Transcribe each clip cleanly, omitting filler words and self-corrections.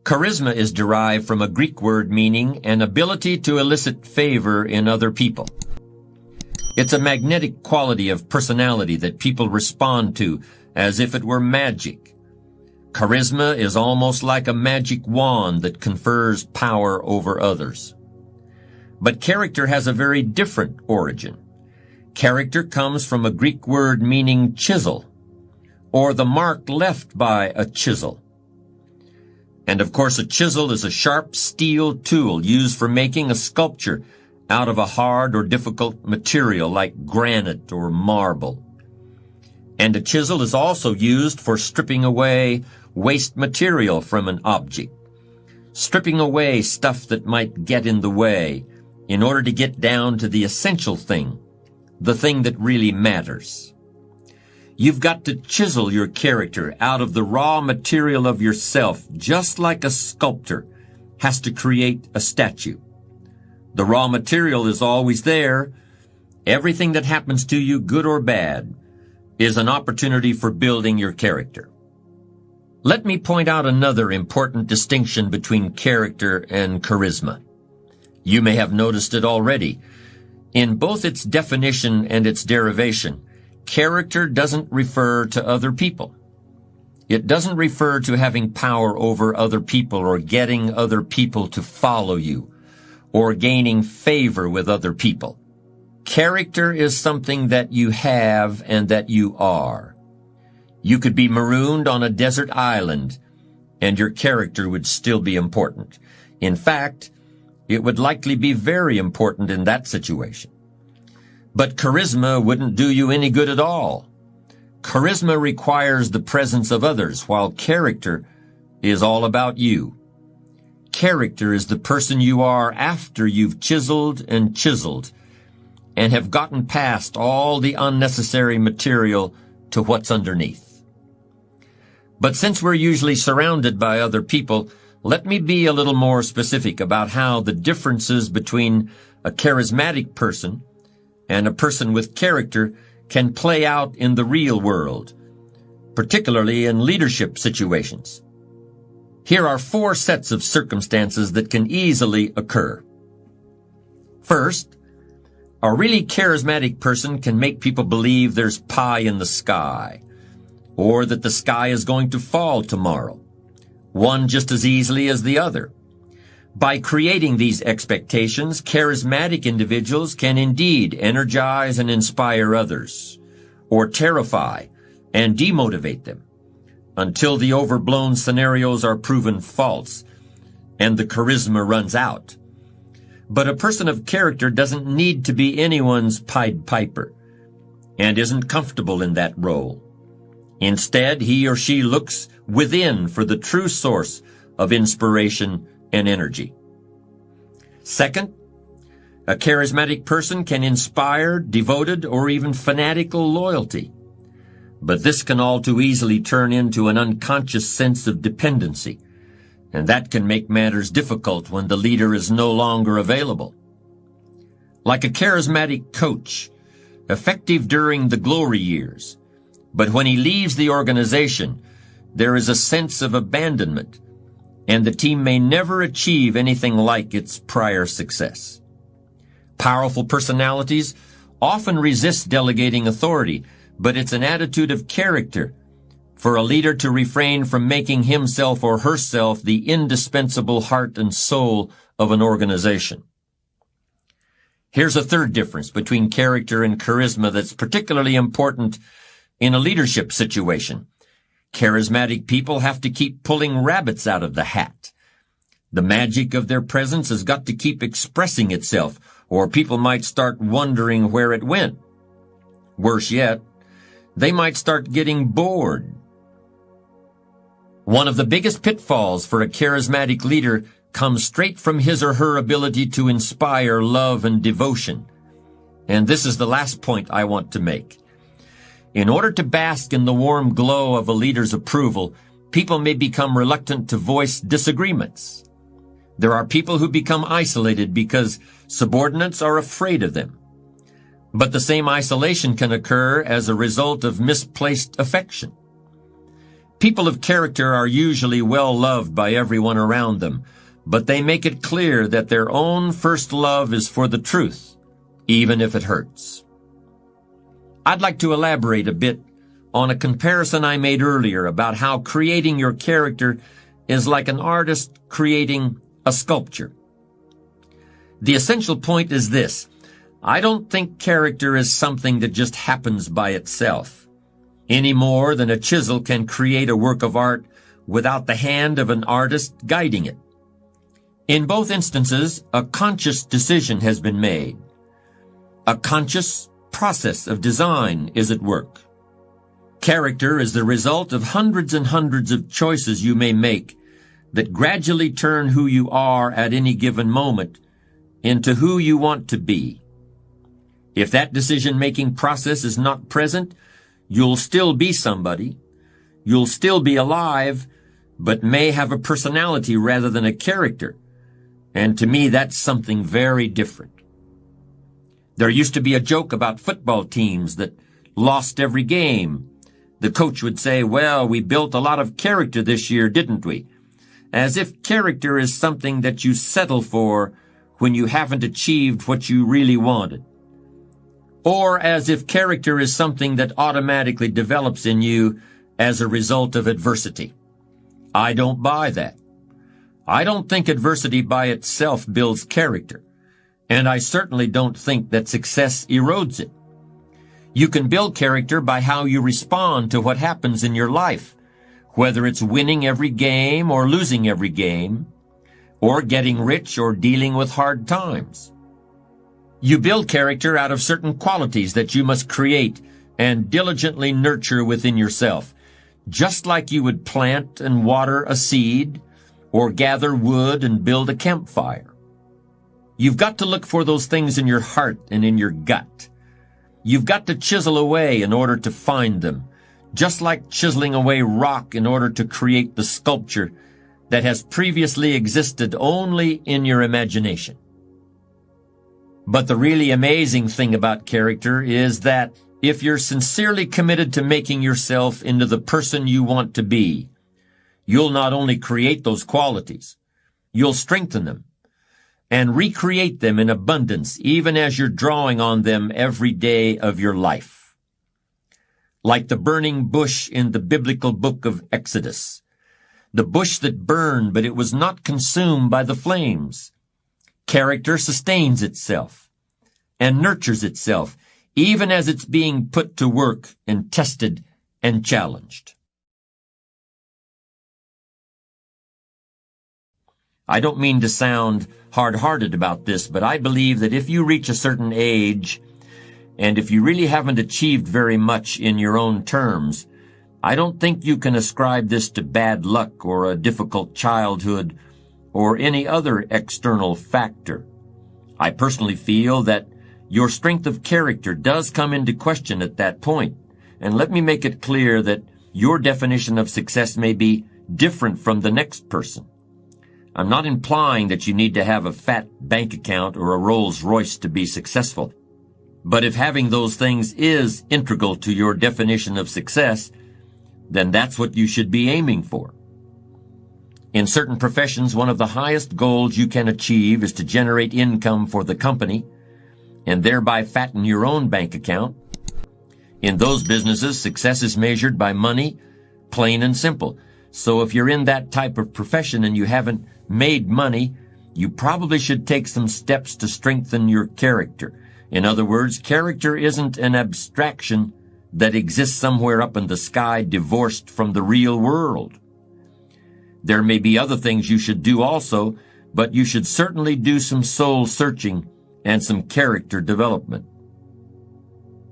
Charisma is derived from a Greek word meaning an ability to elicit favor in other people. It's a magnetic quality of personality that people respond to as if it were magic. Charisma is almost like a magic wand that confers power over others. But character has a very different origin. Character comes from a Greek word meaning chisel, or the mark left by a chisel. And of course, a chisel is a sharp steel tool used for making a sculpture out of a hard or difficult material like granite or marble. And a chisel is also used for stripping away waste material from an object, stripping away stuff that might get in the way in order to get down to the essential thing, the thing that really matters. You've got to chisel your character out of the raw material of yourself, just like a sculptor has to create a statue. The raw material is always there. Everything that happens to you, good or bad, is an opportunity for building your character. Let me point out another important distinction between character and charisma. You may have noticed it already. In both its definition and its derivation, character doesn't refer to other people. It doesn't refer to having power over other people or getting other people to follow you or gaining favor with other people. Character is something that you have and that you are. You could be marooned on a desert island and your character would still be important. In fact, it would likely be very important in that situation. But charisma wouldn't do you any good at all. Charisma requires the presence of others, while character is all about you. Character is the person you are after you've chiseled and have gotten past all the unnecessary material to what's underneath. But since we're usually surrounded by other people, let me be a little more specific about how the differences between a charismatic person and a person with character can play out in the real world, particularly in leadership situations. Here are 4 sets of circumstances that can easily occur. First, a really charismatic person can make people believe there's pie in the sky, or that the sky is going to fall tomorrow, one just as easily as the other. By creating these expectations, charismatic individuals can indeed energize and inspire others, or terrify and demotivate them, until the overblown scenarios are proven false and the charisma runs out. But a person of character doesn't need to be anyone's Pied Piper and isn't comfortable in that role. Instead, he or she looks within for the true source of inspiration and energy. Second, a charismatic person can inspire devoted or even fanatical loyalty. But this can all too easily turn into an unconscious sense of dependency, and that can make matters difficult when the leader is no longer available. Like a charismatic coach, effective during the glory years, but when he leaves the organization, there is a sense of abandonment, and the team may never achieve anything like its prior success. Powerful personalities often resist delegating authority, but it's an attitude of character for a leader to refrain from making himself or herself the indispensable heart and soul of an organization. Here's a third difference between character and charisma that's particularly important in a leadership situation. Charismatic people have to keep pulling rabbits out of the hat. The magic of their presence has got to keep expressing itself, or people might start wondering where it went. Worse yet, they might start getting bored. One of the biggest pitfalls for a charismatic leader comes straight from his or her ability to inspire love and devotion. And this is the last point I want to make. In order to bask in the warm glow of a leader's approval, people may become reluctant to voice disagreements. There are people who become isolated because subordinates are afraid of them. But the same isolation can occur as a result of misplaced affection. People of character are usually well loved by everyone around them, but they make it clear that their own first love is for the truth, even if it hurts. I'd like to elaborate a bit on a comparison I made earlier about how creating your character is like an artist creating a sculpture. The essential point is this: I don't think character is something that just happens by itself, any more than a chisel can create a work of art without the hand of an artist guiding it. In both instances, a conscious decision has been made. A conscious process of design is at work. Character is the result of hundreds and hundreds of choices you may make that gradually turn who you are at any given moment into who you want to be. If that decision-making process is not present, you'll still be somebody. You'll still be alive, but may have a personality rather than a character. And to me, that's something very different. There used to be a joke about football teams that lost every game. The coach would say, "Well, we built a lot of character this year, didn't we?" As if character is something that you settle for when you haven't achieved what you really wanted. Or as if character is something that automatically develops in you as a result of adversity. I don't buy that. I don't think adversity by itself builds character, and I certainly don't think that success erodes it. You can build character by how you respond to what happens in your life, whether it's winning every game or losing every game, or getting rich or dealing with hard times. You build character out of certain qualities that you must create and diligently nurture within yourself, just like you would plant and water a seed or gather wood and build a campfire. You've got to look for those things in your heart and in your gut. You've got to chisel away in order to find them, just like chiseling away rock in order to create the sculpture that has previously existed only in your imagination. But the really amazing thing about character is that if you're sincerely committed to making yourself into the person you want to be, you'll not only create those qualities, you'll strengthen them and recreate them in abundance even as you're drawing on them every day of your life. Like the burning bush in the biblical book of Exodus, the bush that burned, but it was not consumed by the flames. Character sustains itself and nurtures itself, even as it's being put to work and tested and challenged. I don't mean to sound hard-hearted about this, but I believe that if you reach a certain age, and if you really haven't achieved very much in your own terms, I don't think you can ascribe this to bad luck or a difficult childhood or any other external factor. I personally feel that your strength of character does come into question at that point. And let me make it clear that your definition of success may be different from the next person. I'm not implying that you need to have a fat bank account or a Rolls Royce to be successful. But if having those things is integral to your definition of success, then that's what you should be aiming for. In certain professions, one of the highest goals you can achieve is to generate income for the company and thereby fatten your own bank account. In those businesses, success is measured by money, plain and simple. So if you're in that type of profession and you haven't made money, you probably should take some steps to strengthen your character. In other words, character isn't an abstraction that exists somewhere up in the sky divorced from the real world. There may be other things you should do also, but you should certainly do some soul searching and some character development.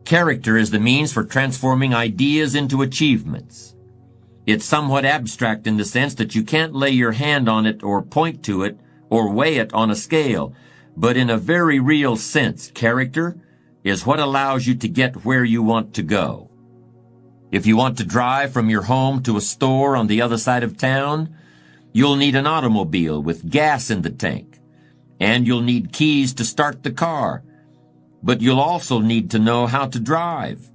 Character is the means for transforming ideas into achievements. It's somewhat abstract in the sense that you can't lay your hand on it or point to it or weigh it on a scale, but in a very real sense, character is what allows you to get where you want to go. If you want to drive from your home to a store on the other side of town, you'll need an automobile with gas in the tank, and you'll need keys to start the car, but you'll also need to know how to drive.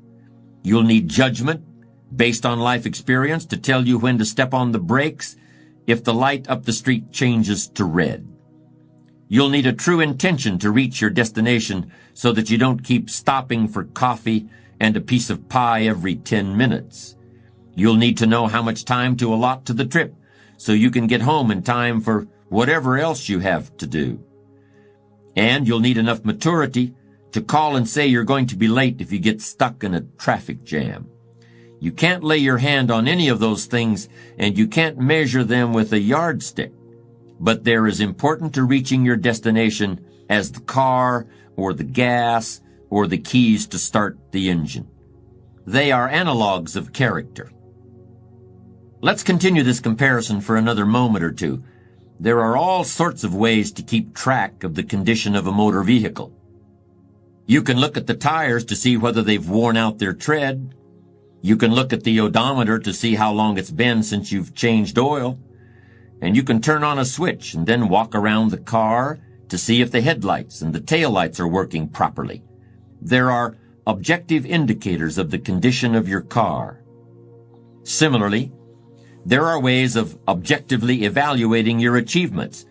You'll need judgment, based on life experience, to tell you when to step on the brakes if the light up the street changes to red. You'll need a true intention to reach your destination so that you don't keep stopping for coffee and a piece of pie every 10 minutes. You'll need to know how much time to allot to the trip so you can get home in time for whatever else you have to do. And you'll need enough maturity to call and say you're going to be late if you get stuck in a traffic jam. You can't lay your hand on any of those things, and you can't measure them with a yardstick. But they're as important to reaching your destination as the car or the gas or the keys to start the engine. They are analogs of character. Let's continue this comparison for another moment or two. There are all sorts of ways to keep track of the condition of a motor vehicle. You can look at the tires to see whether they've worn out their tread. You can look at the odometer to see how long it's been since you've changed oil. And you can turn on a switch and then walk around the car to see if the headlights and the taillights are working properly. There are objective indicators of the condition of your car. Similarly, there are ways of objectively evaluating your achievements.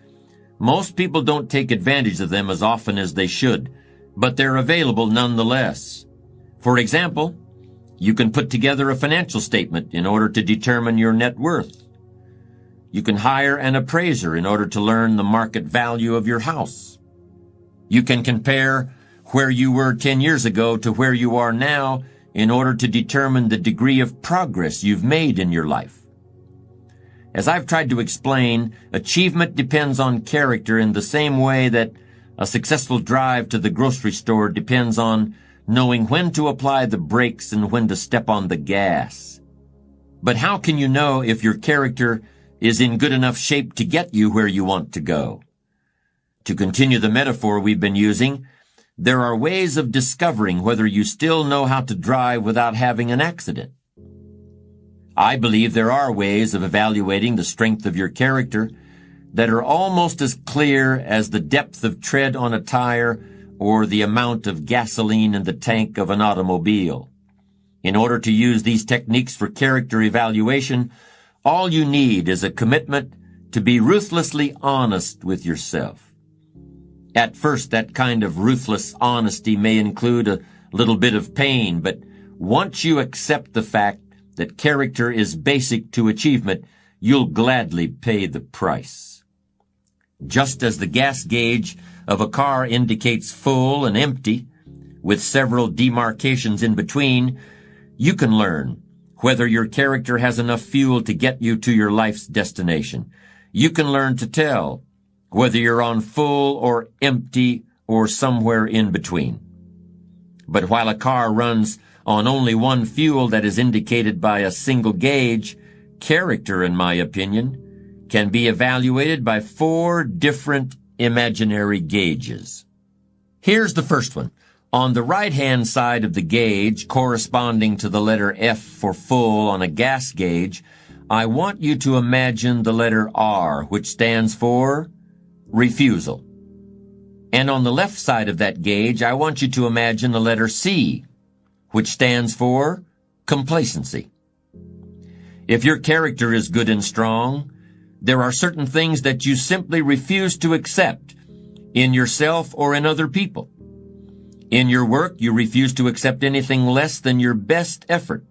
Most people don't take advantage of them as often as they should, but they're available nonetheless. For example, you can put together a financial statement in order to determine your net worth. You can hire an appraiser in order to learn the market value of your house. You can compare where you were 10 years ago to where you are now in order to determine the degree of progress you've made in your life. As I've tried to explain, achievement depends on character in the same way that a successful drive to the grocery store depends on knowing when to apply the brakes and when to step on the gas. But how can you know if your character is in good enough shape to get you where you want to go? To continue the metaphor we've been using, there are ways of discovering whether you still know how to drive without having an accident. I believe there are ways of evaluating the strength of your character that are almost as clear as the depth of tread on a tire or the amount of gasoline in the tank of an automobile. In order to use these techniques for character evaluation, all you need is a commitment to be ruthlessly honest with yourself. At first, that kind of ruthless honesty may include a little bit of pain, but once you accept the fact that character is basic to achievement, you'll gladly pay the price. Just as the gas gauge of a car indicates full and empty, with several demarcations in between, you can learn whether your character has enough fuel to get you to your life's destination. You can learn to tell whether you're on full or empty or somewhere in between. But while a car runs on only one fuel that is indicated by a single gauge, character, in my opinion, can be evaluated by 4 different imaginary gauges. Here's the first one. On the right-hand side of the gauge, corresponding to the letter F for full on a gas gauge, I want you to imagine the letter R, which stands for refusal. And on the left side of that gauge, I want you to imagine the letter C, which stands for complacency. If your character is good and strong, there are certain things that you simply refuse to accept in yourself or in other people. In your work, you refuse to accept anything less than your best effort.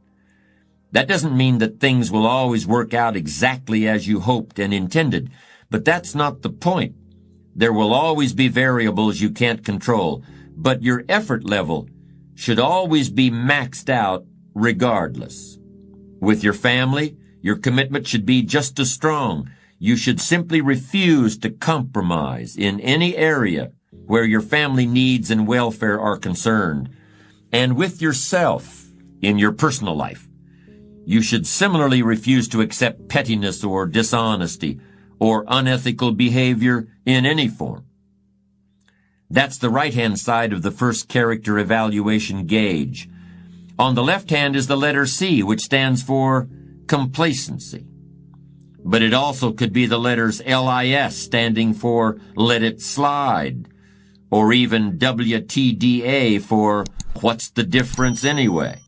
That doesn't mean that things will always work out exactly as you hoped and intended, but that's not the point. There will always be variables you can't control, but your effort level should always be maxed out regardless. With your family, your commitment should be just as strong. You should simply refuse to compromise in any area where your family needs and welfare are concerned. And with yourself, in your personal life, you should similarly refuse to accept pettiness or dishonesty or unethical behavior in any form. That's the right-hand side of the first character evaluation gauge. On the left hand is the letter C, which stands for complacency. But it also could be the letters LIS, standing for let it slide, or even WTDA for what's the difference anyway.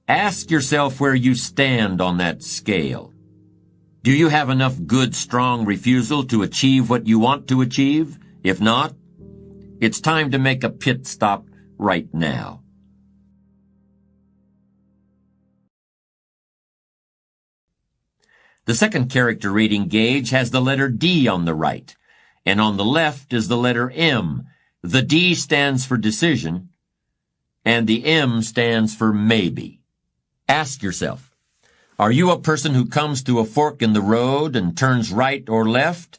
Ask yourself where you stand on that scale. Do you have enough good, strong refusal to achieve what you want to achieve? If not, it's time to make a pit stop right now. The second character rating gauge has the letter D on the right, and on the left is the letter M. The D stands for decision, and the M stands for maybe. Ask yourself, are you a person who comes to a fork in the road and turns right or left?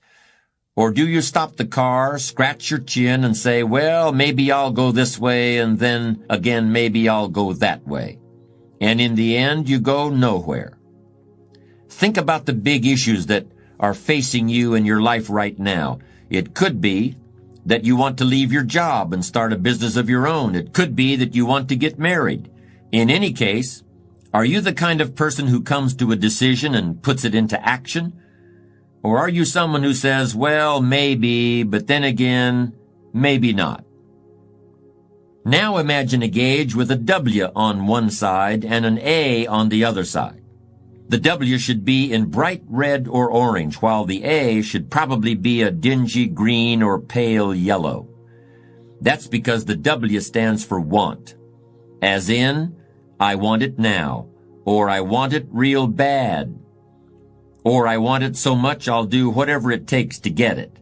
Or do you stop the car, scratch your chin, and say, well, maybe I'll go this way, and then again, maybe I'll go that way. And in the end, you go nowhere. Think about the big issues that are facing you in your life right now. It could be that you want to leave your job and start a business of your own. It could be that you want to get married. In any case, are you the kind of person who comes to a decision and puts it into action? Or are you someone who says, well, maybe, but then again, maybe not? Now imagine a gauge with a W on one side and an A on the other side. The W should be in bright red or orange, while the A should probably be a dingy green or pale yellow. That's because the W stands for want. As in, I want it now, or I want it real bad, or I want it so much I'll do whatever it takes to get it.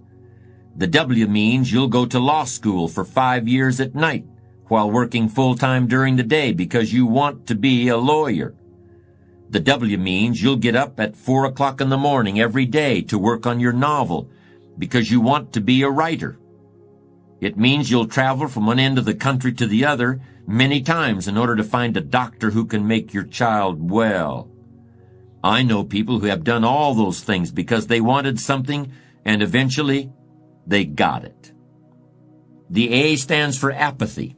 The W means you'll go to law school for 5 years at night while working full-time during the day because you want to be a lawyer. The W means you'll get up at 4 o'clock in the morning every day to work on your novel because you want to be a writer. It means you'll travel from one end of the country to the other many times in order to find a doctor who can make your child well. I know people who have done all those things because they wanted something and eventually they got it. The A stands for apathy.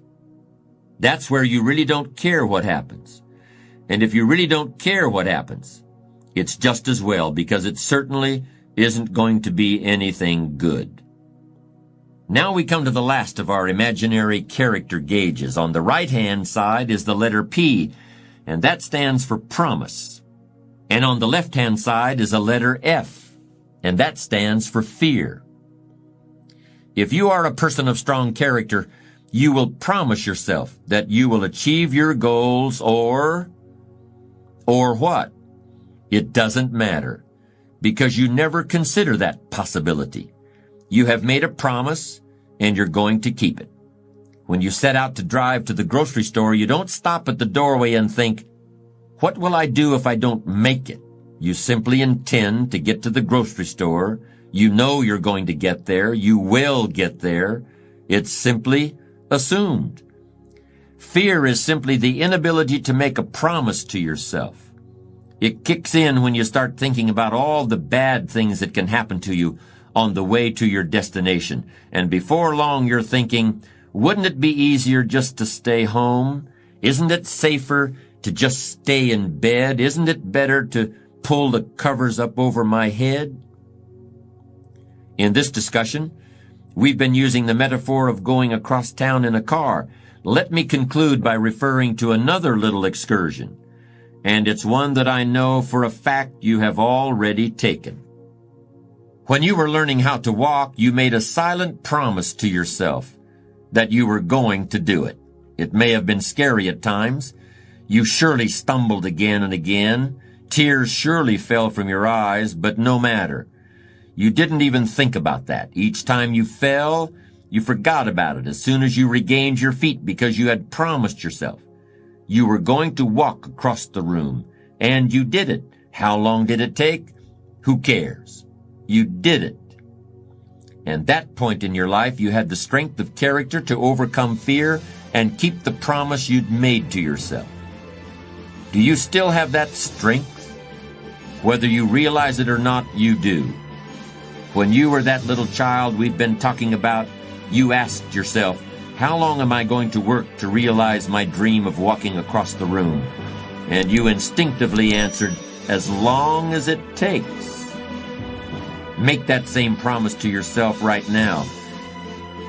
That's where you really don't care what happens. And if you really don't care what happens, it's just as well because it certainly isn't going to be anything good. Now we come to the last of our imaginary character gauges. On the right-hand side is the letter P, and that stands for promise. And on the left-hand side is a letter F, and that stands for fear. If you are a person of strong character, you will promise yourself that you will achieve your goals or what? It doesn't matter, because you never consider that possibility. You have made a promise, and you're going to keep it. When you set out to drive to the grocery store, you don't stop at the doorway and think, what will I do if I don't make it? You simply intend to get to the grocery store. You know you're going to get there. You will get there. It's simply assumed. Fear is simply the inability to make a promise to yourself. It kicks in when you start thinking about all the bad things that can happen to you on the way to your destination. And before long you're thinking, wouldn't it be easier just to stay home? Isn't it safer to just stay in bed? Isn't it better to pull the covers up over my head? In this discussion, we've been using the metaphor of going across town in a car. Let me conclude by referring to another little excursion, and it's one that I know for a fact you have already taken. When you were learning how to walk, you made a silent promise to yourself that you were going to do it. It may have been scary at times. You surely stumbled again and again. Tears surely fell from your eyes, but no matter. You didn't even think about that. Each time you fell, you forgot about it as soon as you regained your feet because you had promised yourself you were going to walk across the room. And you did it. How long did it take? Who cares? You did it. And that point in your life, you had the strength of character to overcome fear and keep the promise you'd made to yourself. Do you still have that strength? Whether you realize it or not, you do. When you were that little child we've been talking about, you asked yourself, how long am I going to work to realize my dream of walking across the room? And you instinctively answered, as long as it takes. Make that same promise to yourself right now.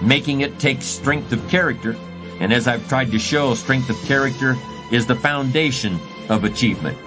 Making it takes strength of character, and as I've tried to show, strength of character is the foundation of achievement.